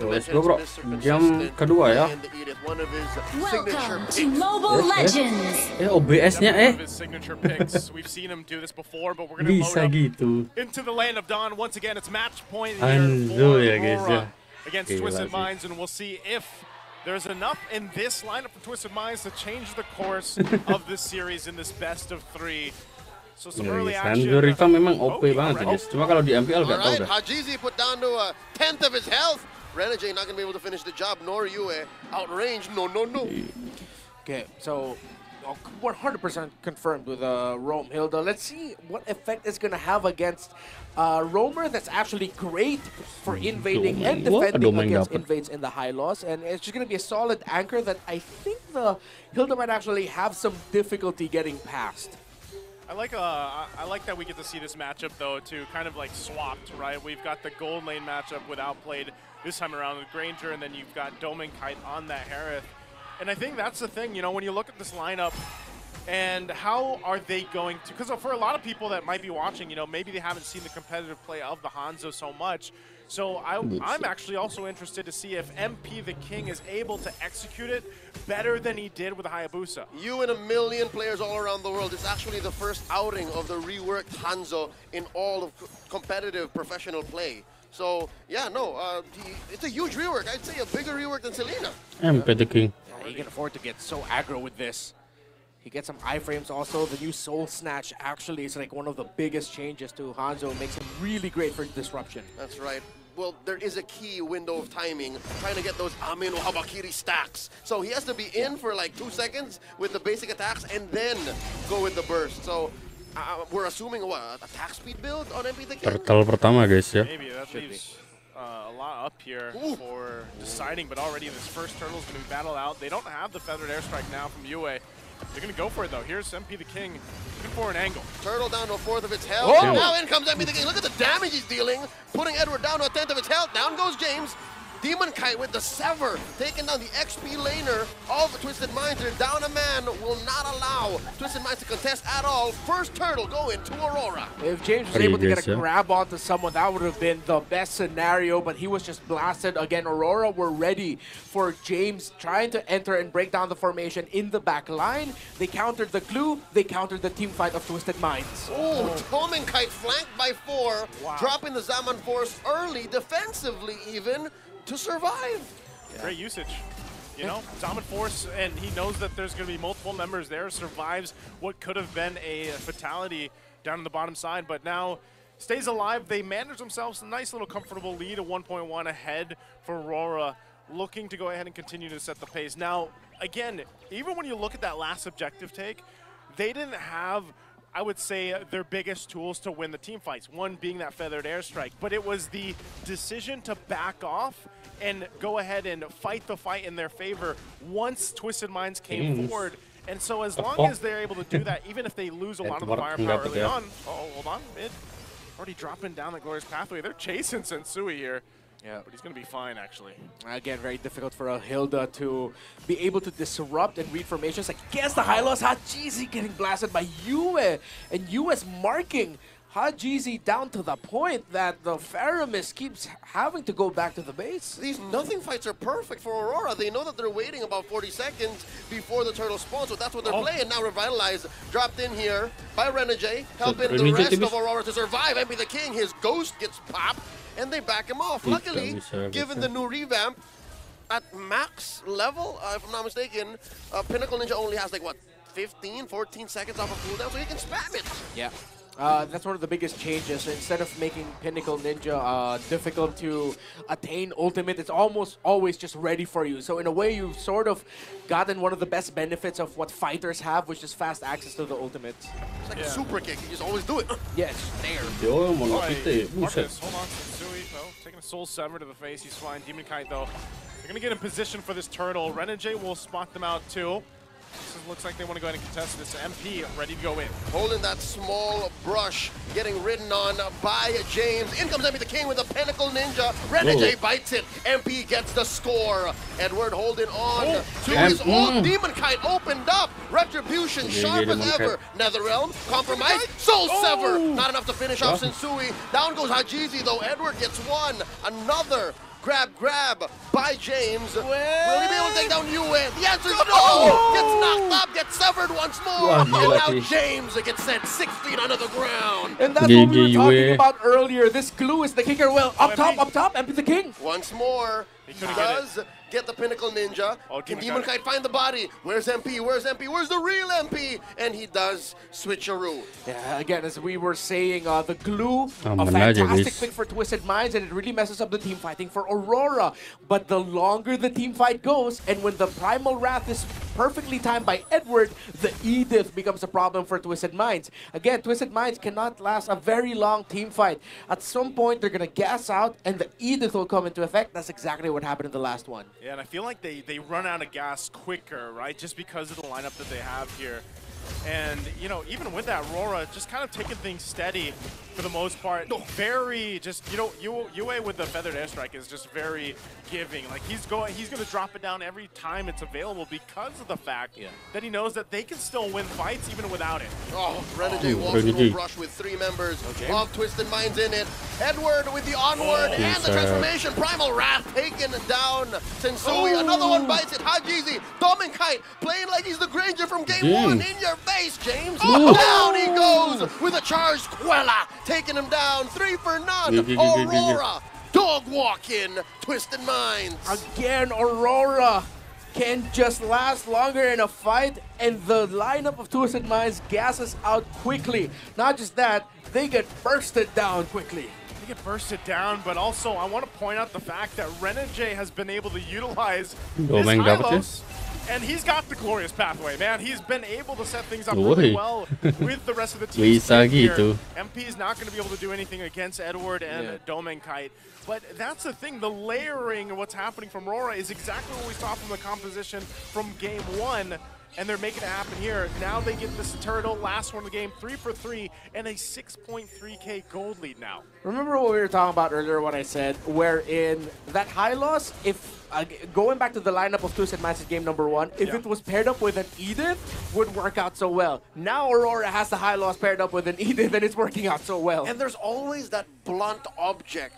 Let's go bro, jam kedua ya. Welcome to Mobile Legends. OBS-nya We've seen him do this before, but we're gonna load bisa up gitu. into the land of dawn once again. It's match point Hanzo here ya guys ya. against Twisted Minds, and we'll see if there's enough in this lineup for Twisted Minds to change the course of this series in this best of 3. So some early action. Hanzo revamp memang OP banget guys. Cuma kalau di MPL gak tau dah. Hajizi put down to a 10th of his health. Renegade not gonna be able to finish the job, nor Yue. Outrange, no. Okay, so 100% confirmed with Rome Hilda. Let's see what effect it's gonna have against Roamer that's actually great for invading and defending against invades in the high loss, and it's just gonna be a solid anchor that I think the Hilda might actually have some difficulty getting past. I like that we get to see this matchup though to kind of like swapped, right? We've got the gold lane matchup with Outplayed this time around with Granger, and then you've got Dome and Kite on that Harith. And I think that's the thing, you know, when you look at this lineup and how are they going to, because for a lot of people that might be watching, you know, maybe they haven't seen the competitive play of the Hanzo so much. So I'm actually also interested to see if MP the King is able to execute it better than he did with Hayabusa. You and a million players all around the world. It's actually the first outing of the reworked Hanzo in all of competitive professional play. So, yeah, no, it's a huge rework. I'd say a bigger rework than Selena. MP the King. He can afford to get so aggro with this. He gets some iframes also. The new Soul Snatch actually is like one of the biggest changes to Hanzo. Makes him really great for disruption. That's right. Well, there is a key window of timing, trying to get those Amin or Habakiri stacks. So he has to be in for like 2 seconds with the basic attacks and then go with the burst. So we're assuming what, attack speed build on MP the King? Turtle pertama guys ya. Maybe that leaves a lot up here for deciding, but already this first turtle is going to be battled out. They don't have the feathered airstrike now from Yue. They're going to go for it though. Here's MP the King looking for an angle. Turtle down to a 4th of its health. Oh. Now in comes MP the King. Look at the damage he's dealing. Putting Edward down to a 10th of its health. Down goes James. Demon Kite with the Sever, taking down the XP laner of Twisted Minds. They're down a man, will not allow Twisted Minds to contest at all. First turtle going to Aurora. If James was able to get a grab onto someone, that would have been the best scenario, but he was just blasted. Again, Aurora were ready for James trying to enter and break down the formation in the back line. They countered the glue, they countered the team fight of Twisted Minds. Oh, Tommen Kite flanked by 4, dropping the Zaman Force early, defensively even, to survive. Great usage. You know, Zaman Force, and he knows that there's going to be multiple members there, survives what could have been a fatality down on the bottom side, but now stays alive. They manage themselves a nice little comfortable lead of 1.1 ahead for Aurora, looking to go ahead and continue to set the pace. Now, again, even when you look at that last objective take, they didn't have, I would say, their biggest tools to win the team fights, one being that feathered airstrike, but it was the decision to back off and go ahead and fight the fight in their favor once Twisted Minds came forward. And so as long as they're able to do that, even if they lose a lot of the firepower early on, hold on, mid, already dropping down the Glorious Pathway. They're chasing Sensui here. Yeah, but he's going to be fine, actually. Again, very difficult for Hilda to be able to disrupt and read formations. Like, guess the high loss, Hajizi getting blasted by Yue. And Yue's marking Hajizi down to the point that the Faramis keeps having to go back to the base. These nothing fights are perfect for Aurora. They know that they're waiting about 40 seconds before the turtle spawns, so that's what they're playing. Now Revitalize dropped in here by Renegade, helping the rest of Aurora to survive. MP the King, his ghost gets popped, and they back him off. Luckily, given the new revamp, at max level, if I'm not mistaken, Pinnacle Ninja only has like, what, 15, 14 seconds off of cooldown, so he can spam it. Yeah. That's one of the biggest changes. Instead of making Pinnacle Ninja difficult to attain ultimate, it's almost always just ready for you. So in a way, you've sort of gotten one of the best benefits of what fighters have, which is fast access to the ultimate. It's like a super kick. You just always do it. Yes, there. Marcus, hold on. Sensui, taking a Soul Sever to the face. He's fine. Demon Kite, though. They're going to get in position for this turtle. Renegade will spot them out, too. This looks like they want to go ahead and contest this. MP ready to go in. Holding that small brush, getting ridden on by James. In comes MP the King with a Pinnacle Ninja. Renegade bites it. MP gets the score. Edward holding on to his own. Demon Kite opened up. Retribution sharp as ever. Netherrealm compromised. Soul Sever. Not enough to finish off Sensui. Down goes Hajizi though. Edward gets one. Another Grab by James. Will he be able to take down Yue? The answer is no! Gets knocked up, gets severed once more. Wah, And gila now sih. James gets sent 6 feet under the ground. And that's what we were GG talking Yue. about earlier. This glue is the kicker. Well, up top, MP the King. Once more, he couldn't does get the Pinnacle Ninja. Oh, Can Demon Demon Kite find the body? Where's MP? Where's MP? Where's the real MP? And he does switcheroo. Yeah, again, as we were saying, the glue, a Aman aja, fantastic guys. pick for Twisted Minds, and it really messes up the team fighting for Aurora. But the longer the team fight goes, and when the Primal Wrath is perfectly timed by Edward, the Edith becomes a problem for Twisted Minds. Again, Twisted Minds cannot last a very long team fight. At some point, they're going to gas out, and the Edith will come into effect. That's exactly what happened in the last one. Yeah, and I feel like they run out of gas quicker, right? Just because of the lineup that they have here. And, you know, even with that, Aurora just kind of taking things steady for the most part. Very just, you know, Yue with the feathered airstrike is just very giving. Like, he's going to drop it down every time it's available because of the fact that he knows that they can still win fights even without it. Oh, Renegade walks into a rush with 3 members of Twisted Minds in it. Edward with the onward and the transformation. Primal Wrath taken down. Sensui, another one bites it. Hajizi, Dominkite playing like he's the Granger from game 1. In your face, James. Down he goes with a charged Quella, taking him down. 3 for none. Aurora, dog walking, Twisted Minds. Again, Aurora can just last longer in a fight, and the lineup of Twisted Minds gasses out quickly. Not just that, they get bursted down quickly. They get bursted down, but also I want to point out the fact that Renegade has been able to utilize his Hylos, and he's got the glorious pathway, man. He's been able to set things up really well with the rest of the team. Bisa gitu. MP is not going to be able to do anything against Edward and Dominkite. But that's the thing, the layering of what's happening from Aurora is exactly what we saw from the composition from game 1. And they're making it happen here. Now they get this turtle, last one of the game, 3 for 3, and a 6.3k gold lead now. Remember what we were talking about earlier, what I said, wherein that high loss, if going back to the lineup of Twisted Minds in game number 1, if it was paired up with an Edith, would work out so well. Now Aurora has the high loss paired up with an Edith, and it's working out so well. And there's always that blunt object.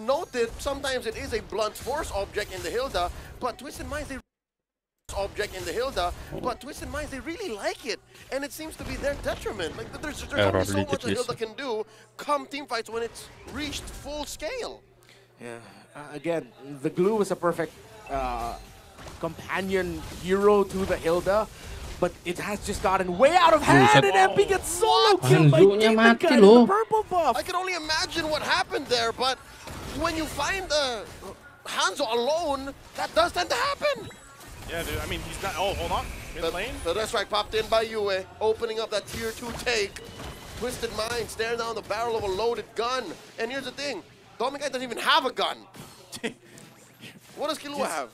Note that sometimes it is a blunt force object in the Hilda, but Twisted Minds, they Twisted Minds, they really like it, and it seems to be their detriment. Like, there's only so much a Hilda can do come team fights when it's reached full scale. Yeah, again, the glue is a perfect companion hero to the Hilda, but it has just gotten way out of hand, and MP gets solo killed by Demon Kite in the purple buff. I can only imagine what happened there, but when you find Hanzo alone, that does tend to happen. Yeah, dude, I mean, he's not... Oh, hold on. Mid lane? The red strike popped in by Yue, opening up that tier 2 take. Twisted Mind staring down the barrel of a loaded gun. And here's the thing, Dominkite doesn't even have a gun. What does Keluar have?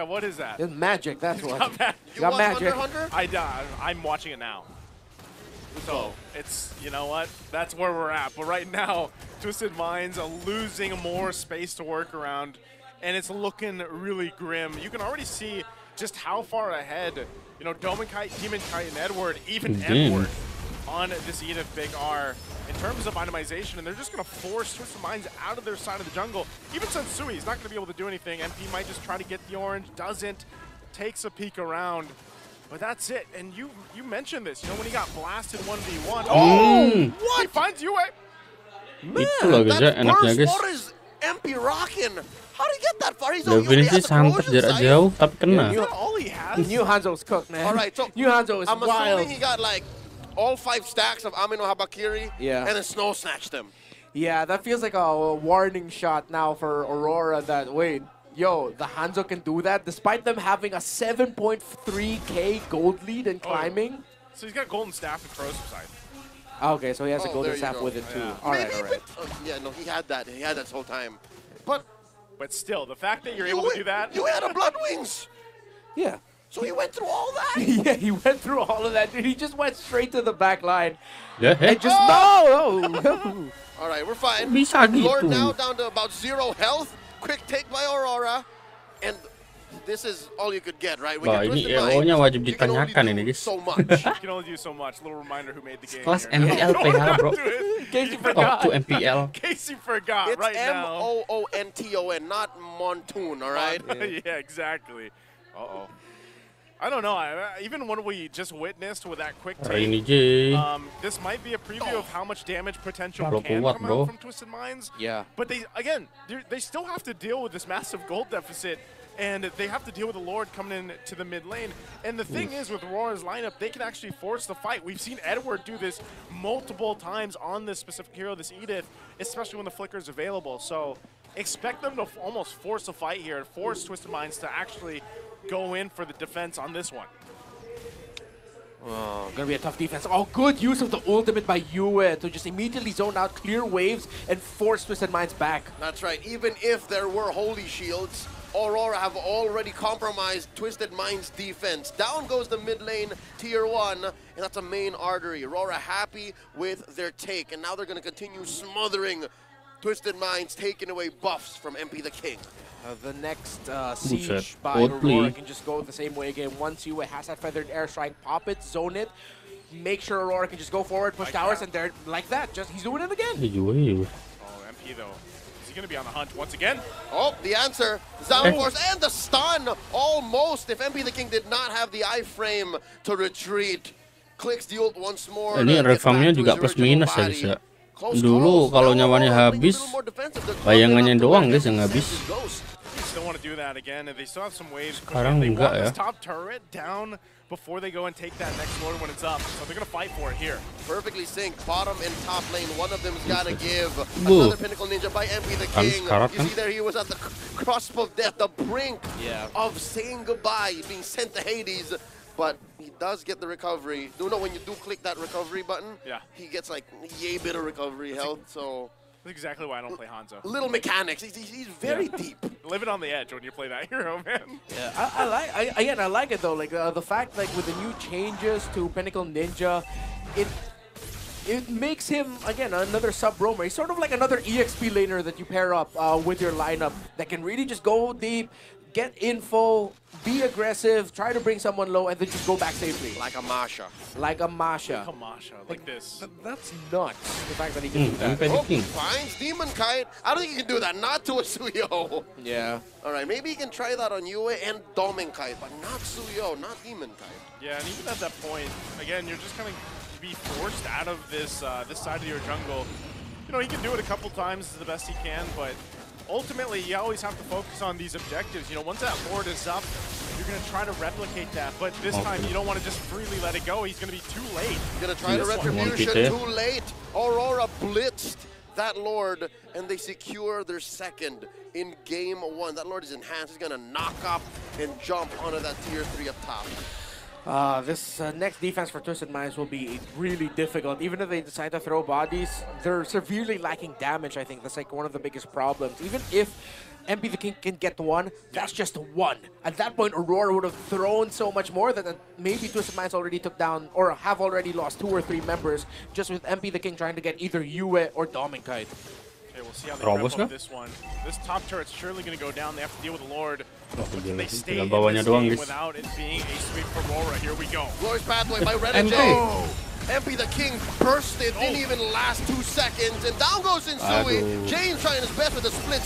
What is that? It's magic, that's what. You got watch magic. Hunter? I'm watching it now. So, it's, you know what? That's where we're at. But right now, Twisted Minds are losing more space to work around, and it's looking really grim. You can already see just how far ahead, you know, Dominkite, Demon Kite, and Edward, even Edward, on this Edith Big R in terms of itemization, and they're just going to force Twisted Minds out of their side of the jungle. Even Sensui is not going to be able to do anything. MP might just try to get the orange, doesn't, takes a peek around. But that's it, and you mentioned this, you know, when he got blasted 1v1. Oh, what? He finds Yue. Man, that enaknya guys. What is MP rocking? How did he get that far? He's Levin sih santet jarak jauh, tapi kena. All he has. New Hanzo's cooked, man. All right, so New Hanzo is I'm wild. assuming he got like all 5 stacks of Amino Habakiri and then snow snatched them. Yeah, that feels like a warning shot now for Aurora that, wait, yo, the Hanzo can do that despite them having a 7.3k gold lead and climbing. So he's got golden staff and corrosive side. Okay, so he has a golden staff with it too. Yeah. All right, all right. Yeah, no, he had that. He had that this whole time. But still, the fact that you're able to do that. You had a Blood Wings. Yeah. So he went through all that? Yeah, he went through all of that. Dude, he just went straight to the back line. Yeah, And just, no! All right, we're fine. Bisa Lord gitu. now down to about 0 health. Quick take by Aurora. And this is all you could get, right? Wah, ini EO-nya wajib ditanyakan ini, guys. So much. You can only do so much. Little reminder who made the game. Kelas here. MPL PH, bro. Casey Up forgot. to MPL. Casey forgot It's right now. Monton, not Montoon, all right? Yeah, exactly. Uh-oh. I don't know. Even when we just witnessed with that quick take, Ini J. this might be a preview of how much damage potential Bro, can kuat, come bro. out from Twisted Minds. Yeah. But they still have to deal with this massive gold deficit, and they have to deal with the Lord coming in to the mid lane. And the thing is, with Aurora's lineup, they can actually force the fight. We've seen Edward do this multiple times on this specific hero, this Edith, especially when the flicker is available. So expect them to almost force a fight here, force Twisted Minds to actually go in for the defense on this one. Oh, gonna be a tough defense. Oh, good use of the ultimate by Yue to just immediately zone out, clear waves, and force Twisted Minds back. That's right. Even if there were Holy Shields, Aurora have already compromised Twisted Minds' defense. Down goes the mid lane, tier 1, and that's a main artery. Aurora happy with their take, and now they're going to continue smothering Twisted Minds, taking away buffs from MP the King. The next siege by Old Aurora play. can just go the same way again. Once Yue has that feathered airstrike, pop it, zone it, make sure Aurora can just go forward, push towers, and they're like that. Just he's doing it again. Oh, MP though. Is he going to be on the hunt once again? Oh, the answer. Zama Force and the stun. Almost. If MP the King did not have the iframe to retreat. Clicks the ult once more. Ini revampnya juga plus minus ya, guys ya. Dulu kalau nyawanya habis, bayangannya doang guys yang habis. Still want to do that again, and they still have some waves. Sekarang they enggak want ya. this top turret down before they go and take that next lord when it's up. So they're gonna fight for it here. Perfectly synced, bottom and top lane. One of them's gotta give. Another Pinnacle Ninja by MP the King. You see there, he was at the cusp of death, the brink of saying goodbye, being sent to Hades. But he does get the recovery. You know, when you do click that recovery button, he gets like yay bit of recovery health. So that's exactly why I don't play Hanzo. Little mechanics. He's very deep. Living on the edge when you play that hero, man. Yeah, I like it though. Like the fact, like with the new changes to Pinnacle Ninja, it makes him again another sub roamer. He's sort of like another EXP laner that you pair up with your lineup that can really just go deep, get info, be aggressive, try to bring someone low, and then just go back safely. Like a Masha. Like a Masha. Like this. That's nuts, the fact that he can do that. Oh, finds Demon Kite. I don't think he can do that. Not to a Suyo. Yeah. All right, maybe he can try that on Yue and Domin Kite, but not Suyo, not Demon Kite. Yeah, and even at that point, again, you're just kind of be forced out of this this side of your jungle. You know, he can do it a couple times the best he can, but ultimately, you always have to focus on these objectives. You know, once that Lord is up, you're going to try to replicate that. But this time, you don't want to just freely let it go. He's going to be too late. Going to try the retribution, too late. Aurora blitzed that Lord, and they secure their second in game 1. That Lord is enhanced. He's going to knock up and jump onto that tier 3 up top. This next defense for Twisted Minds will be really difficult. Even if they decide to throw bodies, they're severely lacking damage, I think. That's like one of the biggest problems. Even if MP the King can get one, that's just one. At that point, Aurora would have thrown so much more that maybe Twisted Minds already took down or have already lost 2 or 3 members just with MP the King trying to get either Yue or Domin Kite. Okay, we'll see how they wrap up this one. This top turret's surely going to go down. They have to deal with the Lord. Can they stay in this game without it being a sweep for Aurora? Here we go. Glorious pathway by Renegade. MP the King bursted, didn't even last 2 seconds, and down goes Insui. James trying his best with a split.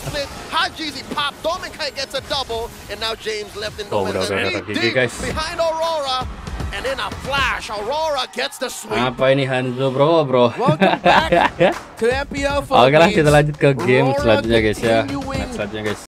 Hajizi pop, Domin Kite gets a double, and now James left in the deep behind Aurora. And in a flash, Aurora gets the sweep. Apa ini Hanzo bro? Welcome back to MPL. Oke lah, kita lanjut ke game selanjutnya guys ya. Selanjutnya guys.